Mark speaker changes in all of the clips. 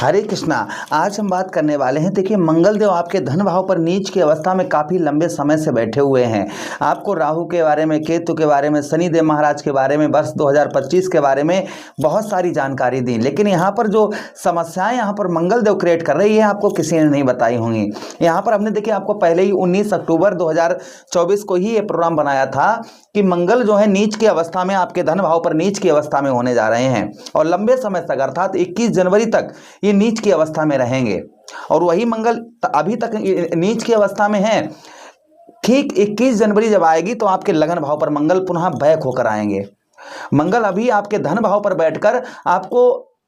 Speaker 1: हरे कृष्णा। आज हम बात करने वाले हैं। देखिए, मंगलदेव आपके धन भाव पर नीच की अवस्था में काफ़ी लंबे समय से बैठे हुए हैं। आपको राहु के बारे में, केतु के बारे में, शनिदेव महाराज के बारे में, वर्ष 2025 के बारे में बहुत सारी जानकारी दी, लेकिन यहाँ पर जो समस्याएं यहाँ पर मंगलदेव क्रिएट कर रही है आपको किसी ने नहीं बताई होंगी। यहाँ पर हमने देखिए आपको पहले ही 19 अक्टूबर 2024 को ही ये प्रोग्राम बनाया था कि मंगल जो है नीच की अवस्था में, आपके धन भाव पर नीच की अवस्था में होने जा रहे हैं और लंबे समय तक अर्थात 21 जनवरी तक ये नीच की अवस्था में रहेंगे। और वही मंगल अभी तक नीच की अवस्था में है। ठीक 21 जनवरी जब आएगी तो आपके लगन भाव पर मंगल पुनः बैक होकर आएंगे। मंगल अभी आपके धन भाव पर बैठकर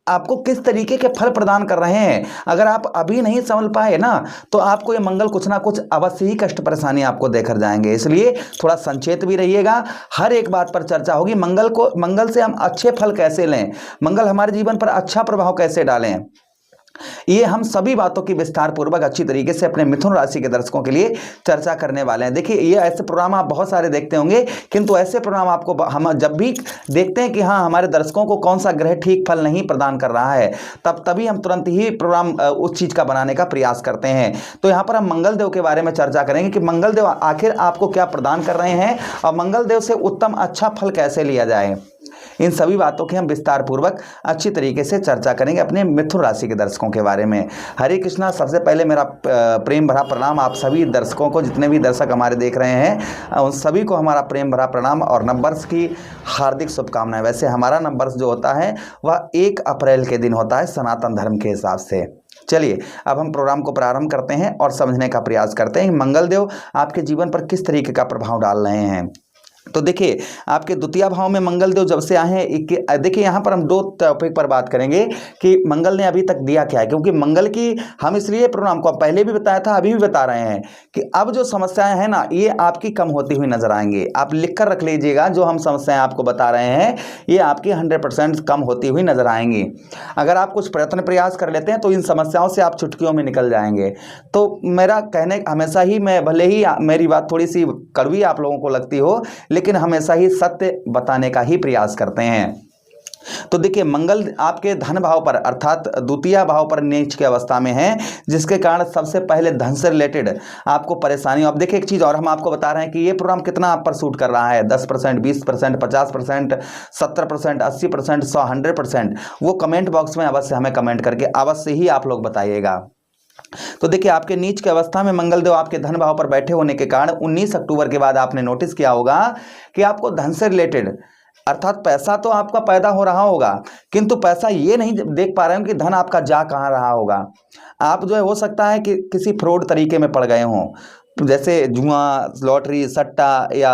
Speaker 1: आपको किस तरीके के फल प्रदान कर रहे हैं, अगर आप अभी नहीं समझ पाए ना तो आपको ये मंगल कुछ ना कुछ अवश्य ही कष्ट परेशानी आपको देकर जाएंगे। इसलिए थोड़ा संचेत भी रहिएगा, हर एक बात पर चर्चा होगी। मंगल से हम अच्छे फल कैसे लें, मंगल हमारे जीवन पर अच्छा प्रभाव कैसे डालें, ये हम सभी बातों की विस्तार पूर्वक अच्छी तरीके से अपने मिथुन राशि के दर्शकों के लिए चर्चा करने वाले हैं। देखिए, ये ऐसे प्रोग्राम आप बहुत सारे देखते होंगे, किंतु ऐसे प्रोग्राम आपको हम जब भी देखते हैं कि हाँ हमारे दर्शकों को कौन सा ग्रह ठीक फल नहीं प्रदान कर रहा है, तभी हम तुरंत ही प्रोग्राम उस चीज का बनाने का प्रयास करते हैं। तो यहाँ पर हम मंगलदेव के बारे में चर्चा करेंगे कि मंगलदेव आखिर आपको क्या प्रदान कर रहे हैं और मंगलदेव से उत्तम अच्छा फल कैसे लिया जाए। इन सभी बातों की हम विस्तार पूर्वक अच्छी तरीके से चर्चा करेंगे अपने मिथुन राशि के दर्शकों के बारे में। हरे कृष्णा। सबसे पहले मेरा प्रेम भरा प्रणाम आप सभी दर्शकों को, जितने भी दर्शक हमारे देख रहे हैं उन सभी को हमारा प्रेम भरा प्रणाम और नववर्ष की हार्दिक शुभकामनाएं। वैसे हमारा नववर्ष जो होता है वह 1 अप्रैल के दिन होता है सनातन धर्म के हिसाब से। चलिए अब हम प्रोग्राम को प्रारंभ करते हैं और समझने का प्रयास करते हैं मंगलदेव आपके जीवन पर किस तरीके का प्रभाव डाल रहे हैं। तो देखिए, आपके द्वितीय भाव में मंगलदेव जब से आए हैं, देखिए यहाँ पर हम 2 टॉपिक पर बात करेंगे कि मंगल ने अभी तक दिया क्या है, क्योंकि मंगल की हम इसलिए प्रोग्राम को पहले भी बताया था, अभी भी बता रहे हैं कि अब जो समस्याएं हैं ना ये आपकी कम होती हुई नजर आएंगी। आप लिख कर रख लीजिएगा, जो हम समस्याएं आपको बता रहे हैं ये आपकी 100% कम होती हुई नजर आएंगी। अगर आप कुछ प्रयास कर लेते हैं तो इन समस्याओं से आप चुटकियों में निकल जाएंगे। तो मेरा कहने हमेशा ही, मैं भले ही मेरी बात थोड़ी सी कड़वी आप लोगों को लगती हो, लेकिन हमेशा ही सत्य बताने का ही प्रयास करते हैं। तो देखिए, मंगल आपके धन भाव पर अर्थात द्वितीय भाव पर नीच की अवस्था में है, जिसके कारण सबसे पहले धन से रिलेटेड आपको परेशानी। अब देखिए एक चीज और हम आपको बता रहे हैं कि ये प्रोग्राम कितना आप पर सूट कर रहा है, 10%, 20%, 50%, 70%, 80%, 100, 100%, वो कमेंट बॉक्स में अवश्य हमें कमेंट करके अवश्य ही आप लोग बताइएगा। तो देखिए, आपके नीच की अवस्था में मंगलदेव आपके धन भाव पर बैठे होने के कारण 19 अक्टूबर के बाद आपने नोटिस किया होगा कि आपको धन से रिलेटेड अर्थात पैसा तो आपका पैदा हो रहा होगा, किंतु पैसा ये नहीं देख पा रहे हो कि धन आपका जा कहाँ रहा होगा। आप जो है हो सकता है कि किसी फ्रॉड तरीके में पड़ गए हों, जैसे जुआ, लॉटरी, सट्टा या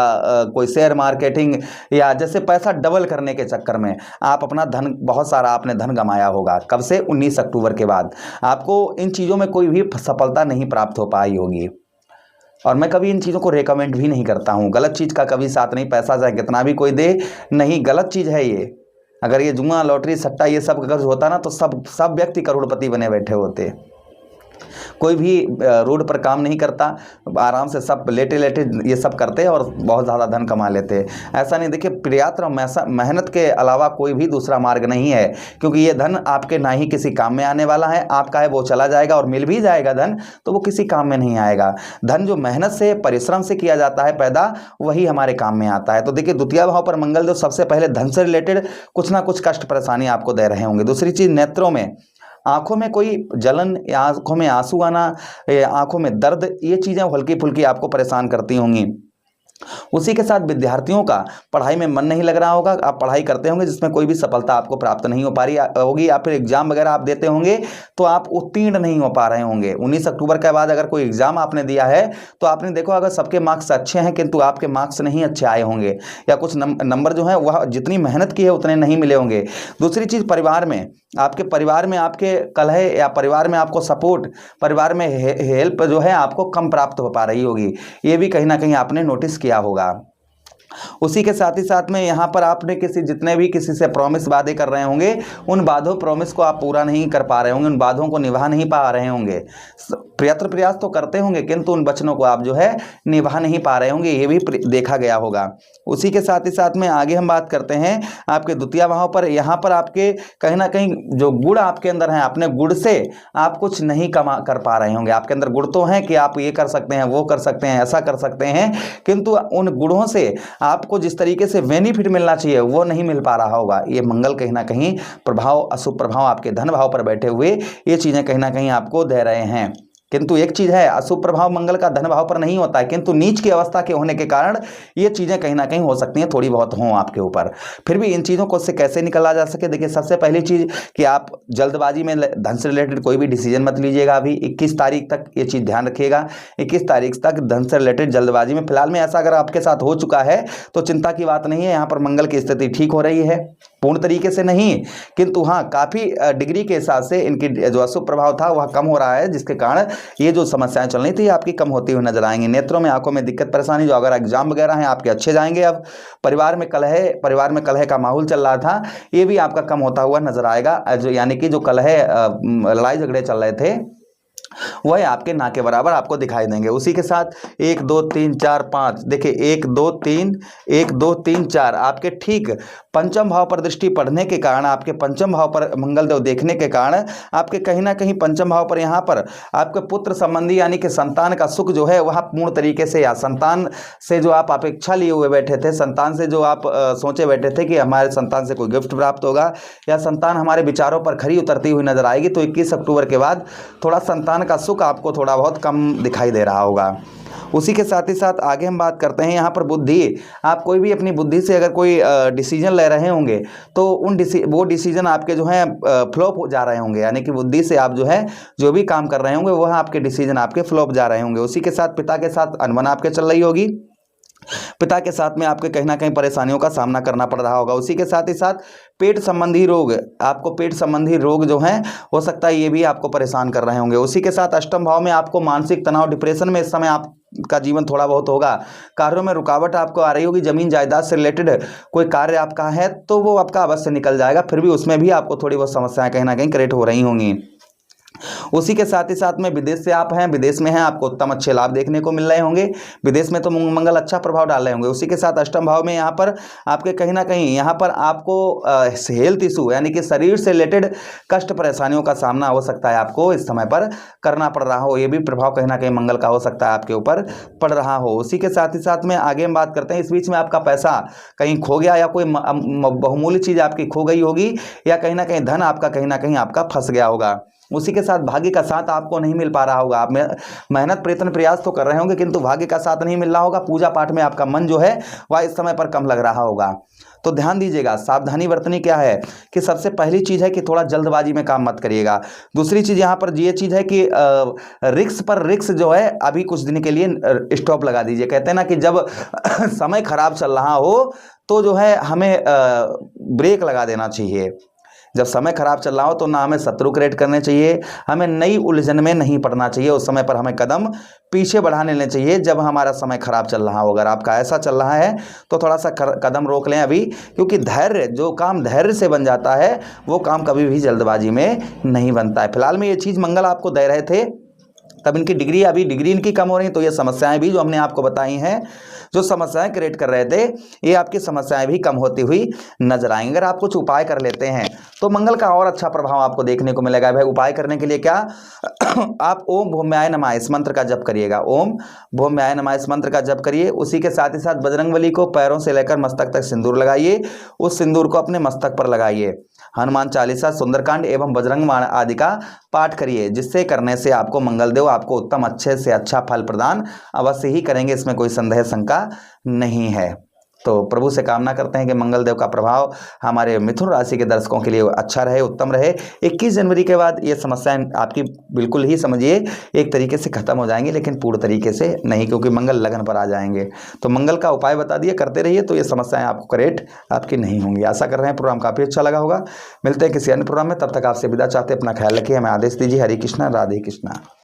Speaker 1: कोई शेयर मार्केटिंग, या जैसे पैसा डबल करने के चक्कर में आप अपना धन, बहुत सारा आपने धन गंवाया होगा। कब से? 19 अक्टूबर के बाद आपको इन चीज़ों में कोई भी सफलता नहीं प्राप्त हो पाई होगी। और मैं कभी इन चीज़ों को रेकमेंड भी नहीं करता हूँ। गलत चीज़ का कभी साथ नहीं, पैसा चाहे कितना भी कोई दे, नहीं, गलत चीज़ है ये। अगर ये जुआ, लॉटरी, सट्टा ये सब अगर होता ना तो सब व्यक्ति करोड़पति बने बैठे होते। कोई भी रोड पर काम नहीं करता, आराम से सब लेटे लेटे ये सब करते हैं और बहुत ज़्यादा धन कमा लेते हैं। ऐसा नहीं। देखिए, प्रयत्न मेहनत के अलावा कोई भी दूसरा मार्ग नहीं है, क्योंकि ये धन आपके ना ही किसी काम में आने वाला है। आपका है वो चला जाएगा, और मिल भी जाएगा धन तो वो किसी काम में नहीं आएगा। धन जो मेहनत से, परिश्रम से किया जाता है पैदा, वही हमारे काम में आता है। तो देखिए, द्वितीय भाव पर मंगल जो सबसे पहले धन से रिलेटेड कुछ ना कुछ कष्ट परेशानी आपको दे रहे होंगे। दूसरी चीज़, नेत्रों में, आंखों में कोई जलन या आंखों में आंसू आना, आंखों में दर्द, ये चीज़ें हल्की फुल्की आपको परेशान करती होंगी। उसी के साथ विद्यार्थियों का पढ़ाई में मन नहीं लग रहा होगा। आप पढ़ाई करते होंगे जिसमें कोई भी सफलता आपको प्राप्त नहीं हो पा रही होगी, या फिर एग्जाम वगैरह आप देते होंगे तो आप उत्तीर्ण नहीं हो पा रहे होंगे। 19 अक्टूबर के बाद अगर कोई एग्जाम आपने दिया है तो आपने देखो अगर सबके मार्क्स अच्छे हैं किंतु आपके मार्क्स नहीं अच्छे आए होंगे, या कुछ नंबर जो है वह जितनी मेहनत की है उतने नहीं मिले होंगे। दूसरी चीज़, परिवार में, आपके परिवार में आपके कलह या परिवार में आपको सपोर्ट, परिवार में हेल्प जो है आपको कम प्राप्त हो पा रही होगी। ये भी कहीं ना कहीं आपने नोटिस किया होगा। उसी के साथ ही साथ में यहाँ पर आपने जितने भी किसी से प्रॉमिस वादे कर रहे होंगे, उन बाधों प्रॉमिस को आप पूरा नहीं कर पा रहे होंगे, उन बाधों को निभा नहीं पा रहे होंगे। प्रयत्न प्रयास तो करते होंगे किंतु उन वचनों को आप जो है निभा नहीं पा रहे होंगे, ये भी देखा गया होगा। उसी के साथ ही साथ में आगे हम बात करते हैं आपके द्वितीय भाव पर। यहाँ पर आपके कहीं ना कहीं जो गुण आपके अंदर हैं, अपने गुण से आप कुछ नहीं कमा कर पा रहे होंगे। आपके अंदर गुण तो हैं कि आप ये कर सकते हैं, वो कर सकते हैं, ऐसा कर सकते हैं, किंतु उन गुणों से आपको जिस तरीके से बेनिफिट मिलना चाहिए वो नहीं मिल पा रहा होगा। ये मंगल कहीं ना कहीं प्रभाव, अशुभ प्रभाव आपके धन भाव पर बैठे हुए ये चीजें कहीं ना कहीं आपको दे रहे हैं। किंतु एक चीज है, अशुभ प्रभाव मंगल का धन भाव पर नहीं होता है, किंतु नीच की अवस्था के होने के कारण ये चीजें कहीं ना कहीं हो सकती हैं, थोड़ी बहुत हों आपके ऊपर। फिर भी इन चीजों को से कैसे निकला जा सके, देखिए सबसे पहली चीज कि आप जल्दबाजी में धन से रिलेटेड कोई भी डिसीजन मत लीजिएगा। अभी 21 तारीख तक ये चीज ध्यान रखिएगा, 21 तारीख तक धन से रिलेटेड जल्दबाजी में, फिलहाल में ऐसा अगर आपके साथ हो चुका है तो चिंता की बात नहीं है। यहाँ पर मंगल की स्थिति ठीक हो रही है, पूर्ण तरीके से नहीं, किंतु हाँ काफी डिग्री के हिसाब से इनकी जो अशुभ प्रभाव था वह कम हो रहा है, जिसके कारण ये जो समस्याएं चल रही थी आपकी कम होती हुई नजर आएंगी। नेत्रों में, आंखों में दिक्कत परेशानी, जो अगर एग्जाम वगैरह हैं आपके अच्छे जाएंगे। अब परिवार में कलह का माहौल चल रहा था, ये भी आपका कम होता हुआ नजर आएगा। जो यानी कि जो कलह लड़ाई झगड़े चल रहे थे वह आपके ना के बराबर आपको दिखाई देंगे। उसी के साथ 1 2 3 4 5, देखिए 1 2 3 4 आपके ठीक पंचम भाव पर दृष्टि पड़ने के कारण, आपके पंचम भाव पर मंगल देव देखने के कारण आपके कहीं ना कहीं पंचम भाव पर यहाँ पर आपके पुत्र संबंधी यानी कि संतान का सुख जो है वह पूर्ण तरीके से, या संतान से जो आप अपेक्षा लिए हुए बैठे थे, संतान से जो आप सोचे बैठे थे कि हमारे संतान से कोई गिफ्ट प्राप्त होगा या संतान हमारे विचारों पर खरी उतरती हुई नजर आएगी, तो 21 अक्टूबर के बाद थोड़ा संतान का सुख आपको थोड़ा बहुत कम दिखाई दे रहा होगा। उसी के साथ ही साथ आगे हम बात करते हैं यहाँ पर बुद्धि। आप कोई भी अपनी बुद्धि से अगर कोई डिसीजन ले रहे होंगे तो वो डिसीजन आपके जो है फ्लॉप हो जा रहे होंगे, यानी कि बुद्धि से आप जो है जो भी काम कर रहे होंगे वह आपके डिसीजन आपके फ्लॉप जा रहे होंगे। उसी के साथ पिता के साथ अनबन आपके चल रही होगी, पिता के साथ में आपके कहीं ना कहीं परेशानियों का सामना करना पड़ रहा होगा। उसी के साथ ही साथ पेट संबंधी रोग, आपको पेट संबंधी रोग जो हैं हो सकता है ये भी आपको परेशान कर रहे होंगे। उसी के साथ अष्टम भाव में आपको मानसिक तनाव, डिप्रेशन में इस समय आप का जीवन थोड़ा बहुत होगा। कार्यों में रुकावट आपको आ रही होगी, जमीन जायदाद से रिलेटेड कोई कार्य आपका है तो वो आपका अवश्य निकल जाएगा, फिर भी उसमें भी आपको थोड़ी बहुत समस्याएं कहीं ना कहीं क्रिएट हो रही होंगी। उसी के साथ ही साथ में विदेश से आप हैं, विदेश में हैं, आपको उत्तम अच्छे लाभ देखने को मिल रहे होंगे, विदेश में तो मंगल अच्छा प्रभाव डाल रहे होंगे। उसी के साथ अष्टम भाव में यहाँ पर आपके कहीं ना कहीं यहाँ पर आपको हेल्थ इशू यानी कि शरीर से रिलेटेड कष्ट परेशानियों का सामना हो सकता है आपको इस समय पर करना पड़ रहा हो, ये भी प्रभाव कहीं ना कहीं मंगल का हो सकता है आपके ऊपर पड़ रहा हो। उसी के साथ ही साथ में आगे हम बात करते हैं, इस बीच में आपका पैसा कहीं खो गया या कोई बहुमूल्य चीज आपकी खो गई होगी, या कहीं ना कहीं धन आपका कहीं ना कहीं आपका फंस गया होगा। उसी के साथ भाग्य का साथ आपको नहीं मिल पा रहा होगा, आप मेहनत प्रयत्न प्रयास तो कर रहे होंगे किंतु भाग्य का साथ नहीं मिल रहा होगा। पूजा पाठ में आपका मन जो है वह इस समय पर कम लग रहा होगा, तो ध्यान दीजिएगा। सावधानी बरतनी क्या है कि सबसे पहली चीज है कि थोड़ा जल्दबाजी में काम मत करिएगा। दूसरी चीज यहाँ पर ये चीज है कि रिक्स पर रिक्स जो है अभी कुछ दिन के लिए स्टॉप लगा दीजिए। कहते हैं ना कि जब समय खराब चल रहा हो तो जो है हमें ब्रेक लगा देना चाहिए। जब समय खराब चल रहा हो तो ना हमें शत्रु क्रिएट करने चाहिए, हमें नई उलझन में नहीं पड़ना चाहिए, उस समय पर हमें कदम पीछे बढ़ा लेने चाहिए जब हमारा समय खराब चल रहा हो। अगर आपका ऐसा चल रहा है तो थोड़ा सा कदम रोक लें अभी, क्योंकि धैर्य, जो काम धैर्य से बन जाता है वो काम कभी भी जल्दबाजी में नहीं बनता है। फिलहाल में ये चीज़ मंगल आपको दे रहे थे, तब इनकी डिग्री इनकी कम हो रही, तो ये समस्याएं भी जो हमने आपको बताई हैं, जो समस्याएं क्रिएट कर रहे थे, ये आपकी समस्याएं भी कम होती हुई नजर आएंगी। अगर आप कुछ उपाय कर लेते हैं तो मंगल का और अच्छा प्रभाव आपको देखने को मिलेगा। भाई उपाय करने के लिए क्या, आप ओम भौम्याय नमः इस मंत्र का जप करिएगा, ओम भौम्याय नमः इस मंत्र का जप करिए। उसी के साथ ही साथ बजरंगबली को पैरों से लेकर मस्तक तक सिंदूर लगाइए, उस सिंदूर को अपने मस्तक पर लगाइए। हनुमान चालीसा, सुंदरकांड एवं बजरंग बाण आदि का पाठ करिए, जिससे करने से आपको मंगलदेव आपको उत्तम अच्छे से अच्छा फल प्रदान अवश्य ही करेंगे, इसमें कोई संदेह शंका नहीं है। तो प्रभु से कामना करते हैं कि मंगलदेव का प्रभाव हमारे मिथुन राशि के दर्शकों के लिए अच्छा रहे, उत्तम रहे। 21 जनवरी के बाद ये समस्याएं आपकी बिल्कुल ही समझिए एक तरीके से खत्म हो जाएंगी, लेकिन पूर्ण तरीके से नहीं, क्योंकि मंगल लगन पर आ जाएंगे। तो मंगल का उपाय बता दिए, करते रहिए तो ये समस्याएं आपको क्रिएट आपकी नहीं होंगी। आशा कर रहे हैं प्रोग्राम काफ़ी अच्छा लगा होगा। मिलते हैं किसी अन्य प्रोग्राम में, तब तक आपसे विदा चाहते हैं। अपना ख्याल रखिए, हमें आदेश दीजिए। हरे कृष्णा, राधे कृष्णा।